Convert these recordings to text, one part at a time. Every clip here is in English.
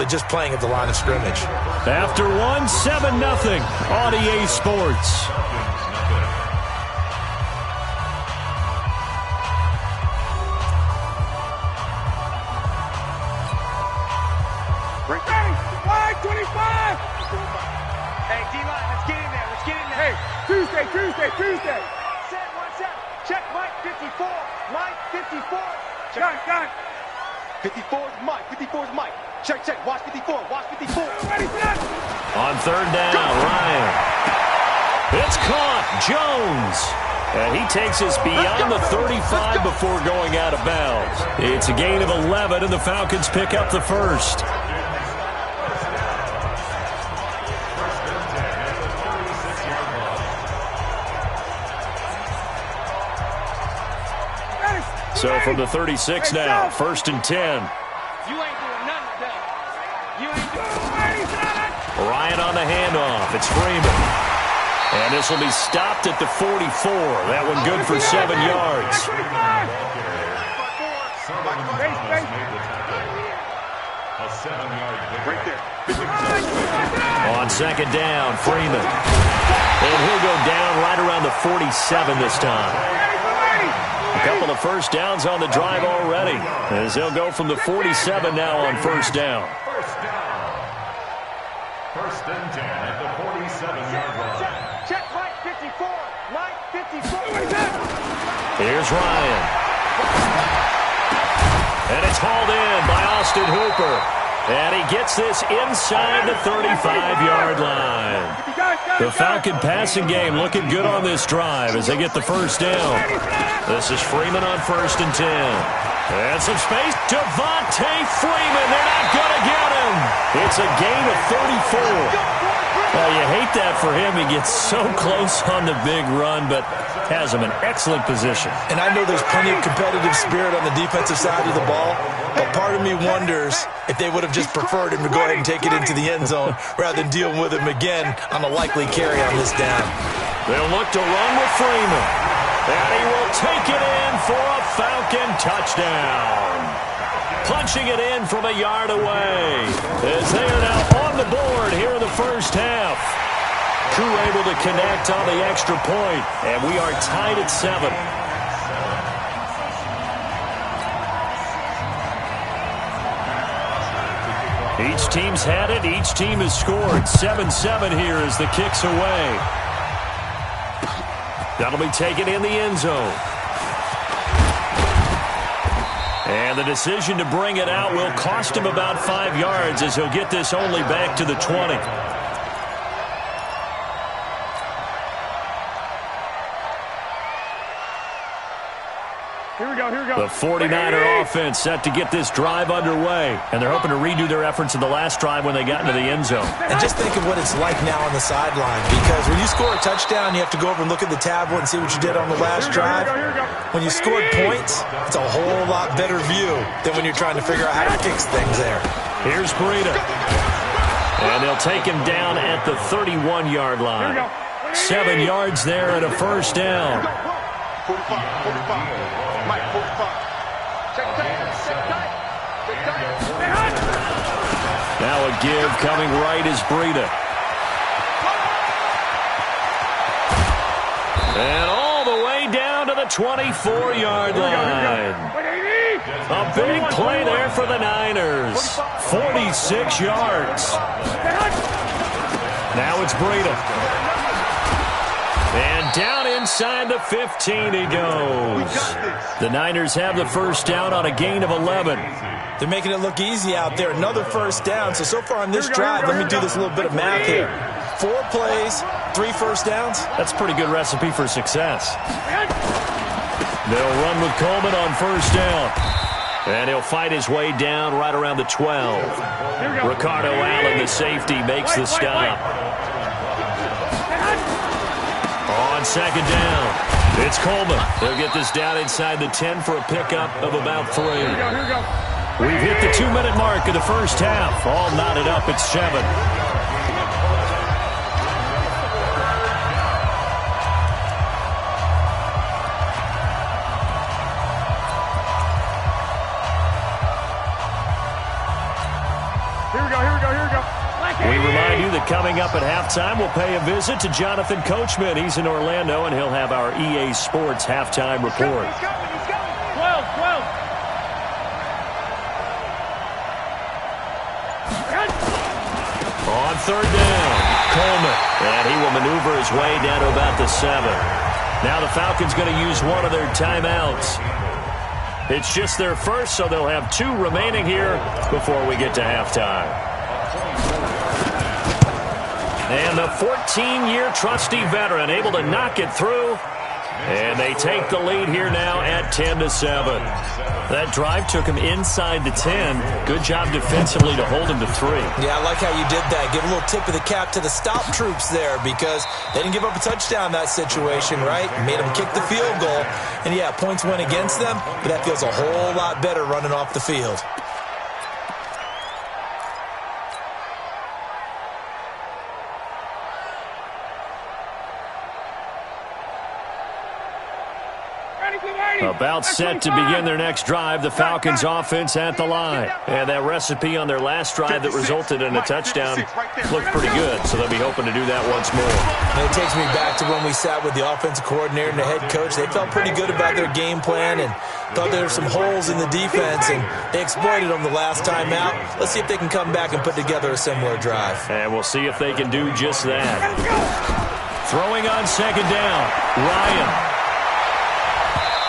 just playing at the line of scrimmage. After one, 7-0 on EA Sports. Tuesday. Set, one set. Check, Mike, 54. Mike, 54. Check. Got it. 54 is Mike. 54 is Mike. Check. Watch 54. Watch 54. Ready, set. On third down, Ryan. It's caught. Jones. And he takes us beyond the 35 before going out of bounds. It's a gain of 11, and the Falcons pick up the first. So from the 36 now, 1st and 10. You ain't doing nothing today. You ain't doing nothing. Ryan on the handoff. It's Freeman. And this will be stopped at the 44. That one good for 7 yards. On second down, Freeman. And he'll go down right around the 47 this time. A couple of first downs on the drive already, as they'll go from the 47 now on first down. First and 10 at the 47-yard line. Check, Mike, 54. Mike, 54. Here's Ryan. And it's hauled in by Austin Hooper. And he gets this inside the 35-yard line. The Falcon passing game looking good on this drive as they get the first down. This is Freeman on 1st and 10. And some space. Devontae Freeman. They're not going to get him. It's a gain of 34. Well, you hate that for him. He gets so close on the big run, but has him in excellent position. And I know there's plenty of competitive spirit on the defensive side of the ball, but part of me wonders if they would have just preferred him to go ahead and take it into the end zone rather than deal with him again on a likely carry on this down. They'll look to run with Freeman. And he will take it in for a Falcon touchdown. Punching it in from a yard away as they are now on the board here in the first half. Crew able to connect on the extra point, and we are tied at 7. Each team's had it. Each team has scored. 7-7 here as the kick's away. That'll be taken in the end zone. And the decision to bring it out will cost him about 5 yards as he'll get this only back to the 20. Here we go. The 49er offense set to get this drive underway. And they're hoping to redo their efforts in the last drive when they got into the end zone. And just think of what it's like now on the sideline, because when you score a touchdown, you have to go over and look at the tablet and see what you did on the last drive. When you scored points, it's a whole lot better view than when you're trying to figure out how to fix things there. Here's Breida. And they'll take him down at the 31-yard line. 7 yards there and a first down. 45. Mike, 45. Check tight. Now a give coming right is Breida. And all the way down to the 24-yard line. A big play there for the Niners. 46 yards. Now it's Breida. And down inside the 15 he goes. The Niners have the first down on a gain of 11. They're making it look easy out there. Another first down. So far on this drive, let me do this little bit of math here. 4 plays, 3 first downs. That's a pretty good recipe for success. They'll run with Coleman on first down. And he'll fight his way down right around the 12. Ricardo Allen, the safety, makes the stop. On second down, it's Coleman. They'll get this down inside the 10 for a pickup of about 3. We've hit the 2-minute mark of the first half. All knotted up at 7. Here we go. We remind you that coming up at halftime, we'll pay a visit to Jonathan Coachman. He's in Orlando, and he'll have our EA Sports halftime report. He's going. 12. On third down, Coleman. And he will maneuver his way down to about the 7. Now the Falcons going to use one of their timeouts. It's just their first, so they'll have 2 remaining here before we get to halftime. And the 14-year trusty veteran able to knock it through. And they take the lead here now at 10-7. That drive took him inside the 10. Good job defensively to hold him to 3. Yeah, I like how you did that. Give a little tip of the cap to the stop troops there because they didn't give up a touchdown in that situation, right? Made them kick the field goal. And, yeah, points went against them, but that feels a whole lot better running off the field. About set to begin their next drive, the Falcons offense at the line. And that recipe on their last drive that resulted in a touchdown looked pretty good, so they'll be hoping to do that once more. And it takes me back to when we sat with the offensive coordinator and the head coach. They felt pretty good about their game plan and thought there were some holes in the defense, and they exploited them the last time out. Let's see if they can come back and put together a similar drive. And we'll see if they can do just that. Throwing on second down, Ryan.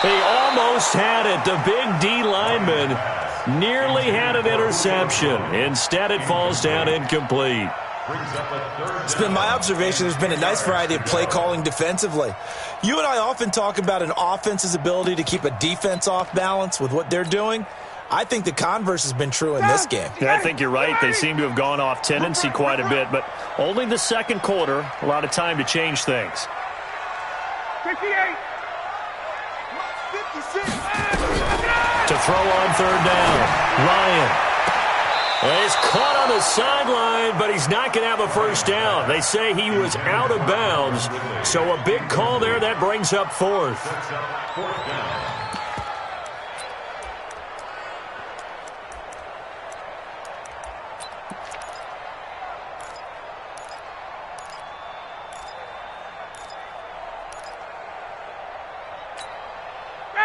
He almost had it. The big D lineman nearly had an interception. Instead, it falls down incomplete. It's been my observation there's been a nice variety of play calling defensively. You and I often talk about an offense's ability to keep a defense off balance with what they're doing. I think the converse has been true in this game. Yeah, I think you're right. They seem to have gone off tendency quite a bit, but only the second quarter, a lot of time to change things. 58. To throw on third down, Ryan. He's caught on the sideline, but he's not going to have a first down. They say he was out of bounds, so a big call there. That brings up 4th.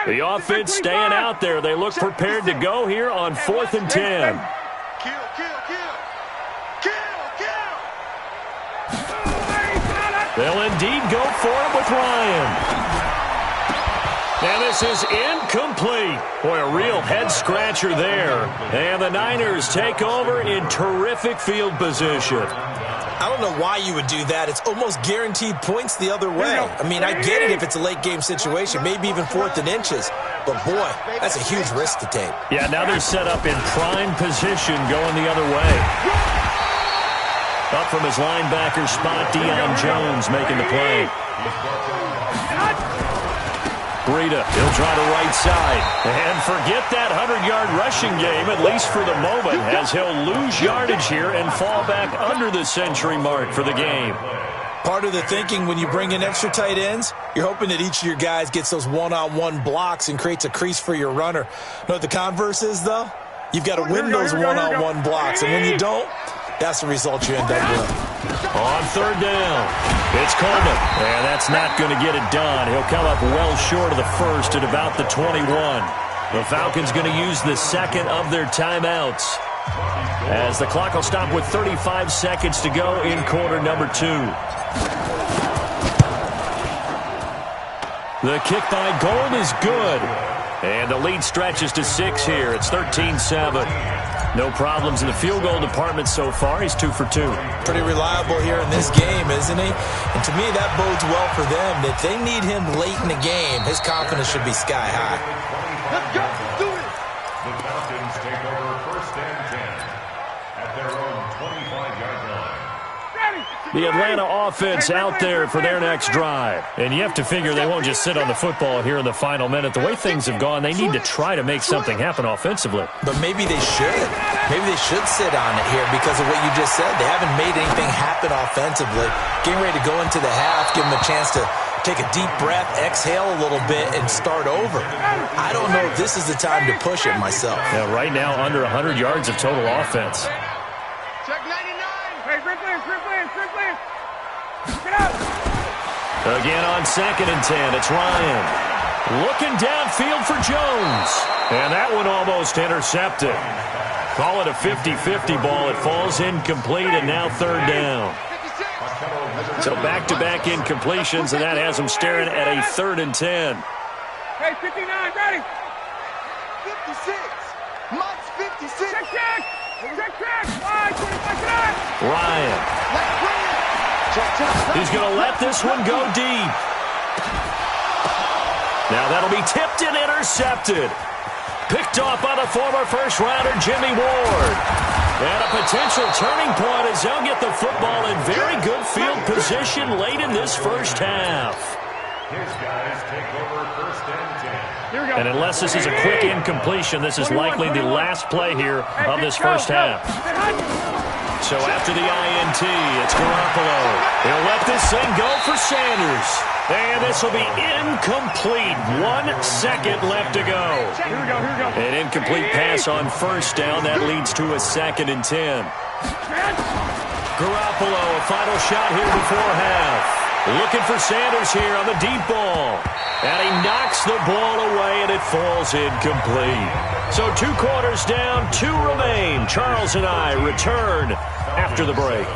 The offense staying out there. They look prepared to go here on 4th and 10. Kill. They'll indeed go for it with Ryan. And this is incomplete. Boy, a real head-scratcher there. And the Niners take over in terrific field position. I don't know why you would do that. It's almost guaranteed points the other way. I mean, I get it if it's a late-game situation, maybe even 4th and inches. But, boy, that's a huge risk to take. Yeah, now they're set up in prime position going the other way. Up from his linebacker spot, Deion Jones making the play. Breida, he'll try to right side. And forget that 100-yard rushing game, at least for the moment, as he'll lose yardage here and fall back under the century mark for the game. Part of the thinking when you bring in extra tight ends, you're hoping that each of your guys gets those one-on-one blocks and creates a crease for your runner. You know what the converse is, though? You've got to win those one-on-one blocks, and when you don't, that's the result you end up with. On third down, it's Coleman, and that's not going to get it done. He'll come up well short of the first at about the 21. The Falcons going to use the second of their timeouts, as the clock will stop with 35 seconds to go in quarter number 2. The kick by Gold is good, and the lead stretches to 6 here. It's 13-7. No problems in the field goal department so far. He's 2 for 2. Pretty reliable here in this game, isn't he? And to me, that bodes well for them. If they need him late in the game, his confidence should be sky high. Let's go. Do it. The Falcons take over 1st and 10 at their own 25-yard line. The Atlanta offense out there for their next drive. And you have to figure they won't just sit on the football here in the final minute. The way things have gone, they need to try to make something happen offensively. But maybe they should. Maybe they should sit on it here because of what you just said. They haven't made anything happen offensively. Getting ready to go into the half, give them a chance to take a deep breath, exhale a little bit, and start over. I don't know if this is the time to push it myself. Yeah, right now, under 100 yards of total offense. Check 99. Again on 2nd and 10, it's Ryan. Looking downfield for Jones. And that one almost intercepted. Call it a 50-50 ball. It falls incomplete, and now 3rd down. So back-to-back incompletions, and that has them staring at a 3rd and 10. Hey, 59, ready. 56. Mike's 56. Check. Ryan. He's going to let this one go deep. Now that'll be tipped and intercepted. Picked off by the former first-rounder Jimmy Ward. And a potential turning point as they'll get the football in very good field position late in this first half. His guys take over 1st and 10. And unless this is a quick incompletion, this is likely the last play here of this first half. So after the INT, it's Garoppolo. He'll let this thing go for Sanders. And this will be incomplete. 1 second left to go. Here we go. An incomplete pass on 1st down. That leads to a 2nd and 10. Garoppolo, a final shot here before half. Looking for Sanders here on the deep ball. And he knocks the ball away, and it falls incomplete. So 2 quarters down, 2 remain. Charles and I return after the break.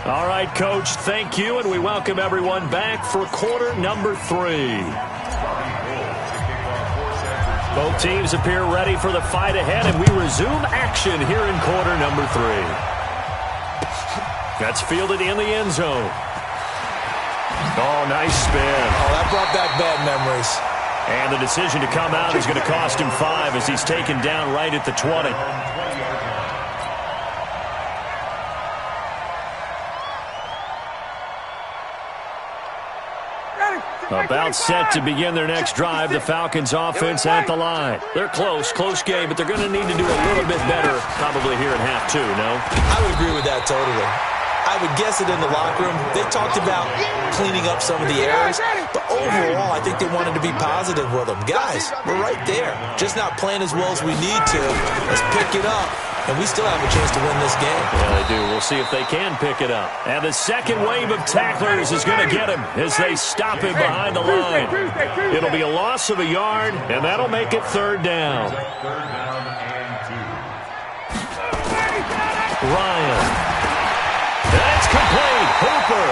All right, Coach, thank you, and we welcome everyone back for quarter number 3. Both teams appear ready for the fight ahead, and we resume action here in quarter number 3. That's fielded in the end zone. Oh, nice spin. Oh, that brought back bad memories. And the decision to come out is going to cost him 5 as he's taken down right at the 20. About set to begin their next drive, the Falcons offense at the line. They're close game, but they're going to need to do a little bit better probably here in half 2, no? I would agree with that totally. I would guess it in the locker room. They talked about cleaning up some of the errors, but overall, I think they wanted to be positive with them. Guys, we're right there. Just not playing as well as we need to. Let's pick it up, and we still have a chance to win this game. Yeah, they do. We'll see if they can pick it up. And the second wave of tacklers is going to get him as they stop him behind the line. It'll be a loss of a yard, and that'll make it 3rd down. 3rd down and 2. Ryan. That's complete. Hooper.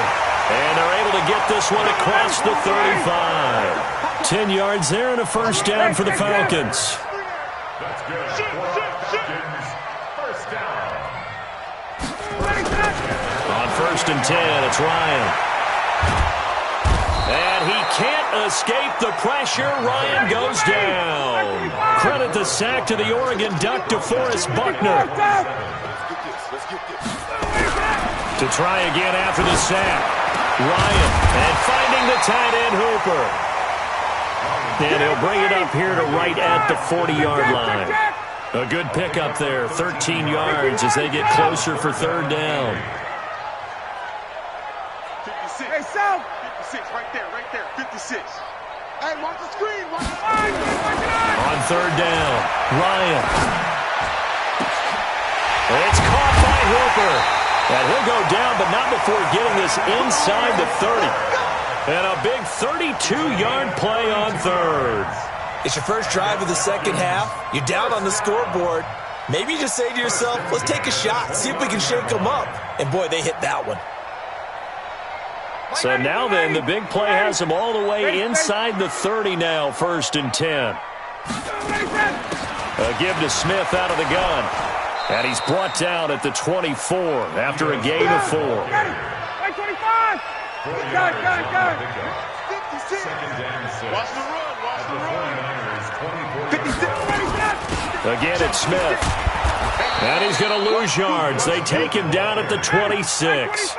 And they're able to get this one across the 35. 10 yards there and a 1st down for the Falcons. That's good. 1st down. On 1st and 10, it's Ryan. And he can't escape the pressure. Ryan goes down. Credit the sack to the Oregon Duck, DeForest Buckner. To try again after the sack. Ryan, and finding the tight end Hooper. And he'll bring it up here to right at the 40-yard line. A good pickup there, 13 yards as they get closer for 3rd down. 56. Hey, South. 56, right there, 56. Hey, watch the screen, watch the screen. On 3rd down, Ryan. It's caught by Hooper. And he'll go down, but not before getting this inside the 30. And a big 32-yard play on 3rd. It's your first drive of the second half. You're down on the scoreboard. Maybe you just say to yourself, let's take a shot, see if we can shake them up. And, boy, they hit that one. So now then, the big play has them all the way inside the 30 now, 1st and 10. A give to Smith out of the gun. And he's brought down at the 24 after a gain of 4. 25! Got it. 56. Watch the run. 56. Again, it's Smith. And he's going to lose yards. They take him down at the 26.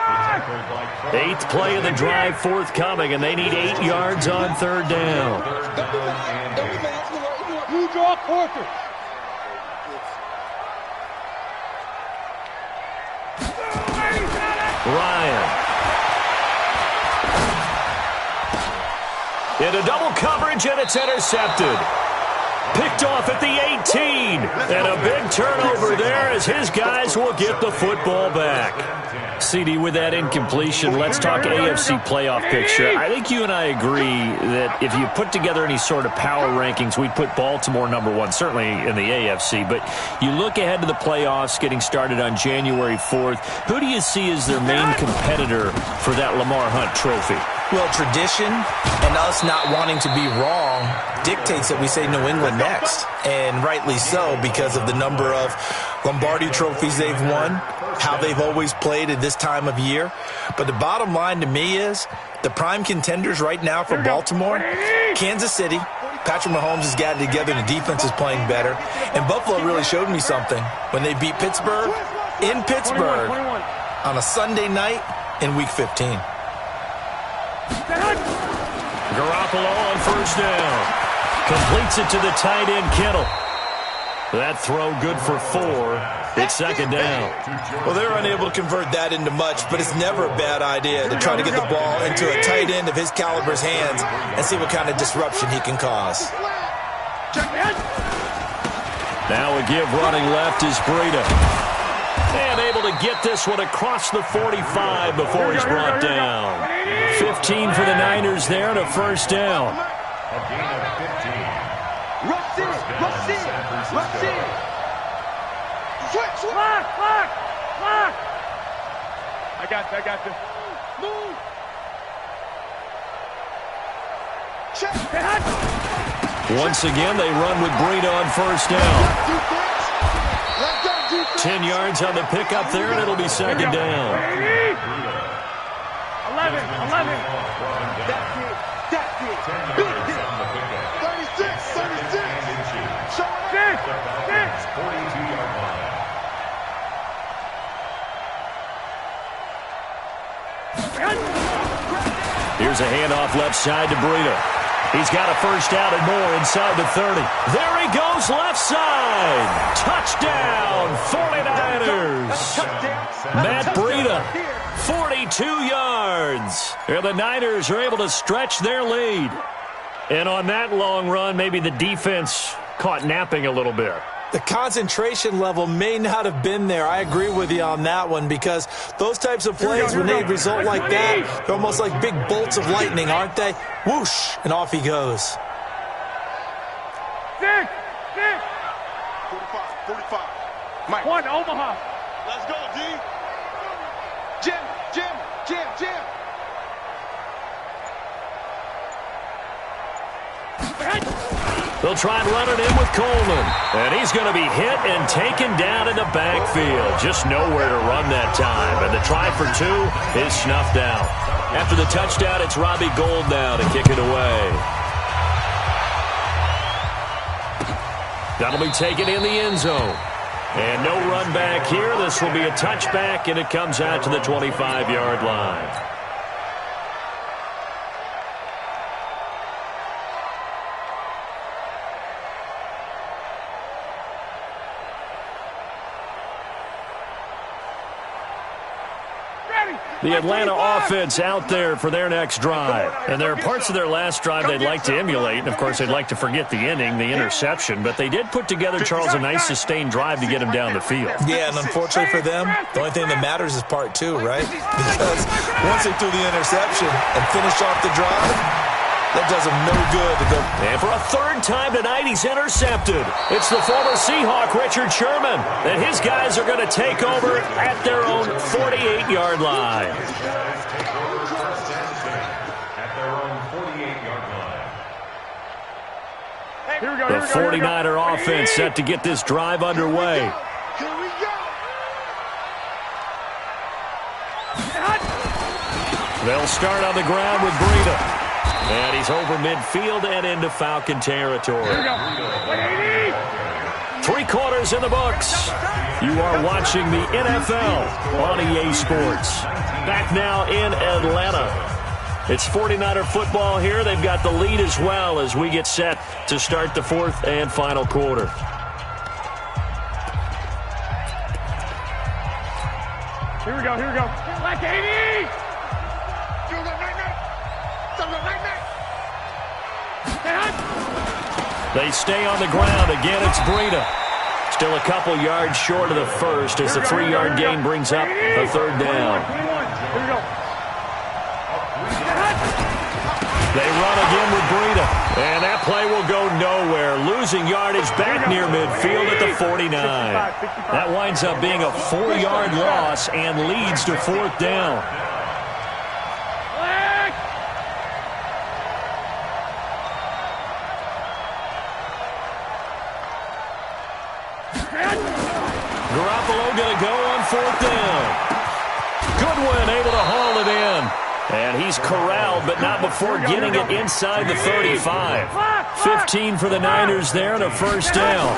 8th play of the drive forthcoming, and they need 8 yards on 3rd down. You draw quarter. Ryan. Into double coverage, and it's intercepted. Picked off at the 18. And a big turnover there as his guys will get the football back. CD, with that incompletion, let's talk AFC playoff picture. I think you and I agree that if you put together any sort of power rankings, we'd put Baltimore #1, certainly in the AFC. But you look ahead to the playoffs getting started on January 4th. Who do you see as their main competitor for that Lamar Hunt trophy? Well, tradition and us not wanting to be wrong dictates that we say New England next. And rightly so, because of the number of Lombardi trophies they've won, how they've always played at this time of year. But the bottom line to me is the prime contenders right now for Baltimore, Kansas City. Patrick Mahomes has gotten together. The defense is playing better. And Buffalo really showed me something when they beat Pittsburgh in Pittsburgh on a Sunday night in Week 15. Garoppolo on first down. Completes it to the tight end, Kittle. That throw good for 4. It's second down. Well, they're unable to convert that into much, but it's never a bad idea to try to get the ball into a tight end of his caliber's hands and see what kind of disruption he can cause. Now a give running left is Breida. And able to get this one across the 45 before he's brought down. 15 for the Niners there and a first down. A gain of 15. Rush in, rush in, rush in. Switch, lock. I got you. Move. Check. Once again, they run with Breida on first down. 10 yards on the pickup there, and it'll be second down. 11. That's it. Big hit. 36. Show it. 42-yard line. Here's a handoff left side to Breida. He's got a first down and more inside the 30. There he goes, left side. Touchdown, 49ers. Matt Breida, 42 yards. And the Niners are able to stretch their lead. And on that long run, maybe the defense caught napping a little bit. The concentration level may not have been there. I agree with you on that one because those types of plays, when they result like that, they're almost like big bolts of lightning, aren't they? Whoosh, and off he goes. 45. Mike. 1, Omaha. Let's go, D. Jim. They'll try and run it in with Coleman. And he's going to be hit and taken down in the backfield. Just nowhere to run that time. And the try for 2 is snuffed out. After the touchdown, it's Robbie Gould now to kick it away. That'll be taken in the end zone. And no run back here. This will be a touchback, and it comes out to the 25-yard line. The Atlanta offense out there for their next drive. And there are parts of their last drive they'd like to emulate. And, of course, they'd like to forget the ending, the interception. But they did put together, Charles, a nice sustained drive to get him down the field. Yeah, and unfortunately for them, the only thing that matters is part 2, right? Because once they threw the interception and finished off the drive, that does them no good to go. And for a third time tonight, he's intercepted. It's the former Seahawk, Richard Sherman, and his guys are going to take over at their own 48-yard line. At their own 48-yard line. The 49er offense set to get this drive underway. Here we go. They'll start on the ground with Breida. And he's over midfield and into Falcon territory. 3 quarters in the books. You are watching the NFL on EA Sports. Back now in Atlanta. It's 49er football here. They've got the lead as well as we get set to start the 4th and final quarter. Here we go. Like 80. They stay on the ground. Again, it's Breida. Still a couple yards short of the first as the 3-yard gain brings up a third down. They run again with Breida. And that play will go nowhere. Losing yardage back near midfield at the 49. That winds up being a 4-yard loss and leads to fourth down. Garoppolo going to go on fourth down. Goodwin able to haul it in. And he's corralled, but not before getting it inside the 35. 15 for the Niners there and a first down.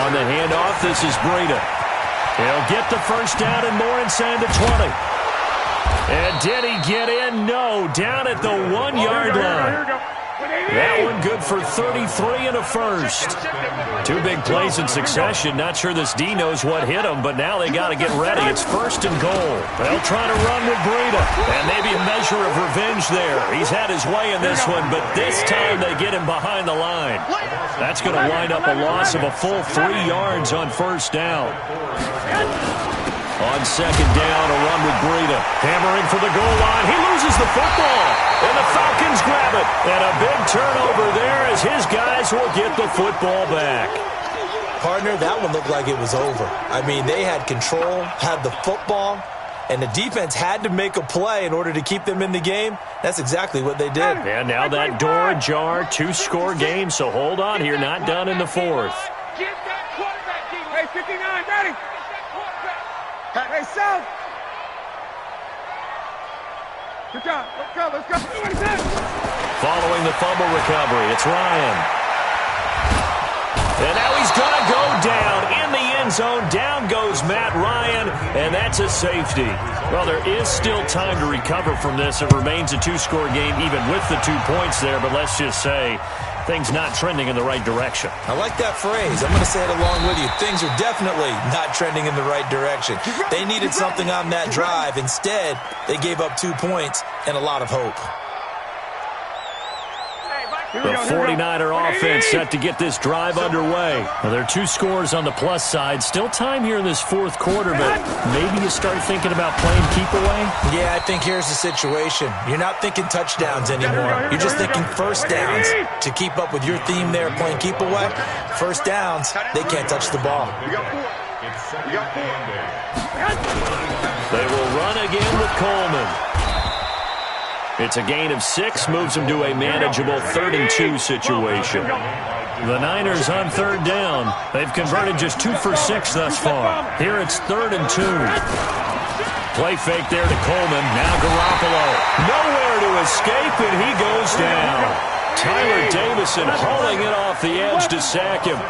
On the handoff, this is Breida. He'll get the first down and more inside the 20. And did he get in? No, down at the 1-yard line. That one good for 33 and a first. 2 big plays in succession. Not sure this D knows what hit him, but now they got to get ready. It's first and goal. They'll try to run with Breida. And maybe a measure of revenge there. He's had his way in this one, but this time they get him behind the line. That's going to wind up a loss of a full 3 yards on first down. On second down, a run with Breida. Hammering for the goal line. He loses the football. And the Falcons grab it. And a big turnover there as his guys will get the football back. Partner, that one looked like it was over. I mean, they had control, had the football, and the defense had to make a play in order to keep them in the game. That's exactly what they did. And now that door ajar, 2-score game, so hold on here. Not done in the fourth. Get that quarterback, D. Hey, 59, ready. Hey, South. Good job. Let's go. Let's go. Following the fumble recovery, it's Ryan. And now he's going to go down in the end zone. Down goes Matt Ryan, and that's a safety. Well, there is still time to recover from this. It remains a 2-score game even with the 2 points there, but let's just say things not trending in the right direction. I like that phrase. I'm going to say it along with you. Things are definitely not trending in the right direction. They needed something on that drive. Instead, they gave up 2 points and a lot of hope. The 49er offense set to get this drive underway. Well, there are 2 scores on the plus side. Still time here in this fourth quarter, but maybe you start thinking about playing keep away? Yeah, I think here's the situation. You're not thinking touchdowns anymore. You're just thinking first downs. To keep up with your theme there, playing keep away, first downs, they can't touch the ball. They will run again with Coleman. It's a gain of 6, moves them to a manageable 3rd and 2 situation. The Niners on third down. They've converted just 2 for 6 thus far. Here it's 3rd and 2. Play fake there to Coleman. Now Garoppolo. Nowhere to escape, and he goes down. Tyler Davison hauling it off the edge to sack him.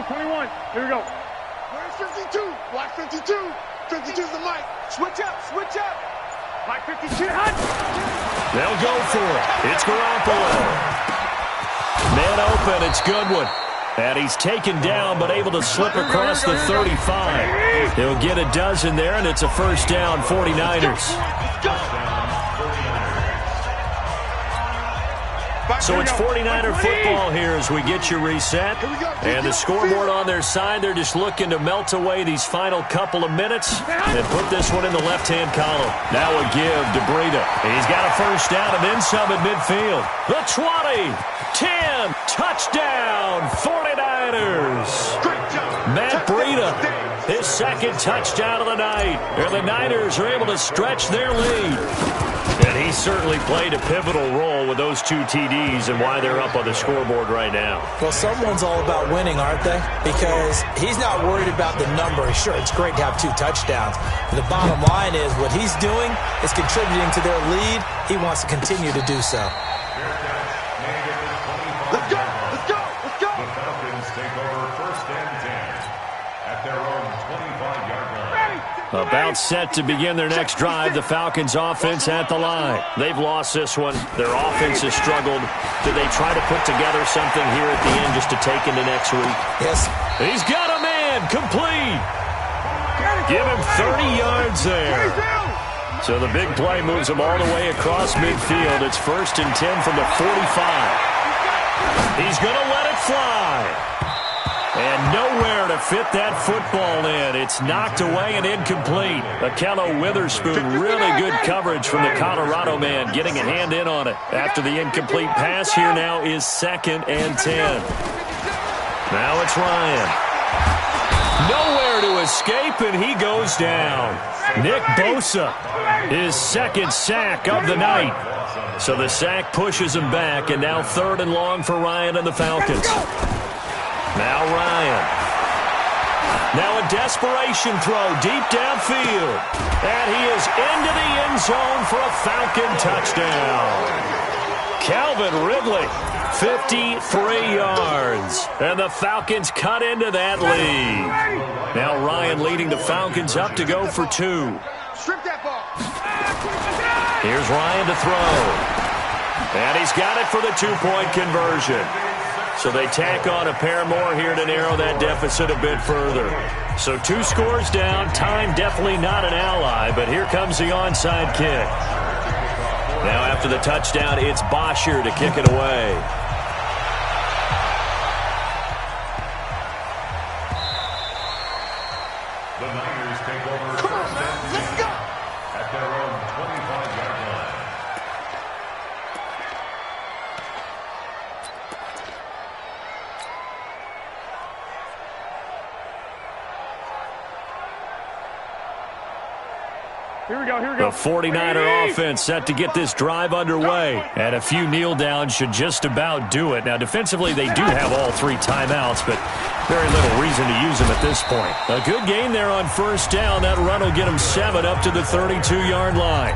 21. Here we go. Where's 52? Block 52. 52's the mic. Switch up. Block 52. Hot. They'll go for it. It's Garoppolo. Man open. It's Goodwin. And he's taken down but able to slip across the 35. He'll get a dozen there, and it's a first down, 49ers. So it's 49er football here as we get you reset. And the scoreboard on their side, they're just looking to melt away these final couple of minutes and put this one in the left-hand column. Now a give to Breida. He's got a first down and then some at midfield. The 20, 10, touchdown, 49ers. Matt Breida, his second touchdown of the night. And the Niners are able to stretch their lead. And he certainly played a pivotal role with those 2 TDs and why they're up on the scoreboard right now. Well, someone's all about winning, aren't they? Because he's not worried about the number. Sure, it's great to have 2 touchdowns. But the bottom line is what he's doing is contributing to their lead. He wants to continue to do so. Let's go. The Falcons take over first and 10 at their own 25-yard line. About set to begin their next drive, the Falcons offense at the line. They've lost this one. Their offense has struggled. Did they try to put together something here at the end just to take into next week? Yes. He's got a man. again, complete. Give him 30 yards there. So the big play moves him all the way across midfield. It's 1st and 10 from the 45. He's going to let it fly. And nowhere to fit that football in. It's knocked away and incomplete. Akello Witherspoon, really good coverage from the Colorado man, getting a hand in on it. After the incomplete pass, here now is 2nd and 10. Now it's Ryan. Nowhere to escape, and he goes down. Nick Bosa, his 2nd sack of the night. So the sack pushes him back, and now 3rd and long for Ryan and the Falcons. Now Ryan. Now a desperation throw deep downfield. And he is into the end zone for a Falcon touchdown. Calvin Ridley, 53 yards. And the Falcons cut into that lead. Now Ryan leading the Falcons up to go for 2. Here's Ryan to throw. And he's got it for the 2-point conversion. So they tack on a pair more here to narrow that deficit a bit further. So 2 scores down. Time definitely not an ally, but here comes the onside kick. Now after the touchdown, it's Bosher to kick it away. The Niners take over 1st and 10 at their own 25-yard line. Here we go. The 49er offense set to get this drive underway. And a few kneel downs should just about do it. Now, defensively, they do have all 3 timeouts, but very little reason to use them at this point. A good gain there on 1st down. That run will get them 7 up to the 32-yard line.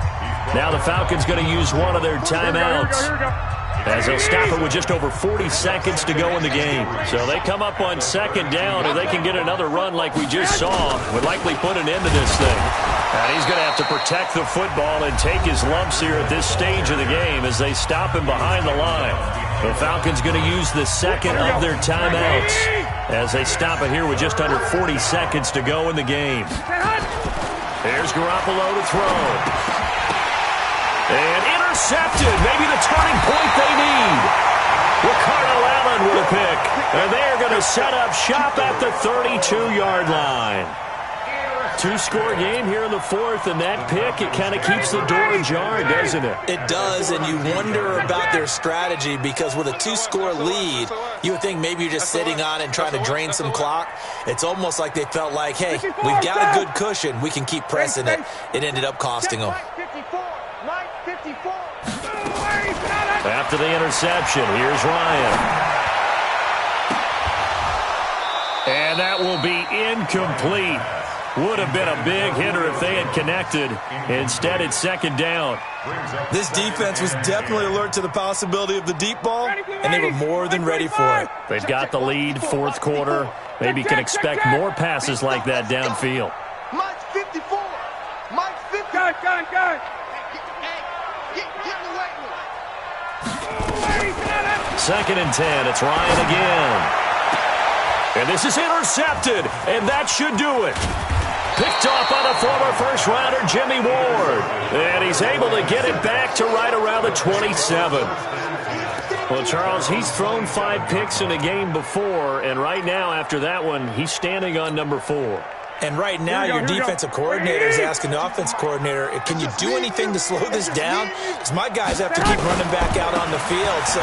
Now the Falcons going to use one of their timeouts, as they'll stop it with just over 40 seconds to go in the game. So they come up on 2nd down. If they can get another run like we just saw, would likely put an end to this thing. And he's going to have to protect the football and take his lumps here at this stage of the game as they stop him behind the line. The Falcons going to use the 2nd of their timeouts as they stop it here with just under 40 seconds to go in the game. There's Garoppolo to throw. And intercepted. Maybe the turning point they need. Ricardo Allen with a pick. And they're going to set up shop at the 32-yard line. 2-score game here in the 4th, and that pick, it kind of keeps the door ajar, doesn't it? It does, and you wonder about their strategy because with a 2-score lead, you would think maybe you're just sitting on it and trying to drain some clock. It's almost like they felt like, hey, we've got a good cushion. We can keep pressing it. It ended up costing them. After the interception, here's Ryan. And that will be incomplete. Would have been a big hitter if they had connected. Instead, it's 2nd down. This defense was definitely alert to the possibility of the deep ball, and they were more than ready for it. They've got the lead, 4th quarter. Maybe can expect more passes like that downfield. Mike 54. Mike 50. Gun. Get away with it. 2nd and 10. It's Ryan again. And this is intercepted, and that should do it. Picked off by the former first-rounder Jimmy Ward. And he's able to get it back to right around the 27. Well, Charles, he's thrown 5 picks in a game before, and right now, after that one, he's standing on number 4. And right now, your defensive coordinator is asking the offense coordinator, can you do anything to slow this down? Because my guys have to keep running back out on the field. So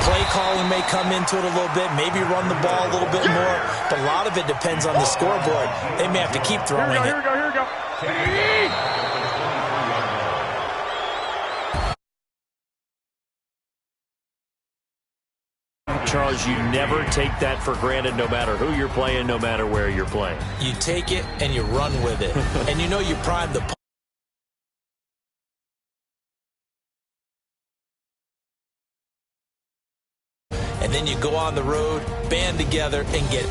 play calling may come into it a little bit, maybe run the ball a little bit more. But a lot of it depends on the scoreboard. They may have to keep throwing it. Here we go. Charles, you never take that for granted no matter who you're playing, no matter where you're playing. You take it and you run with it. And you know you prime the and then you go on the road, band together, and get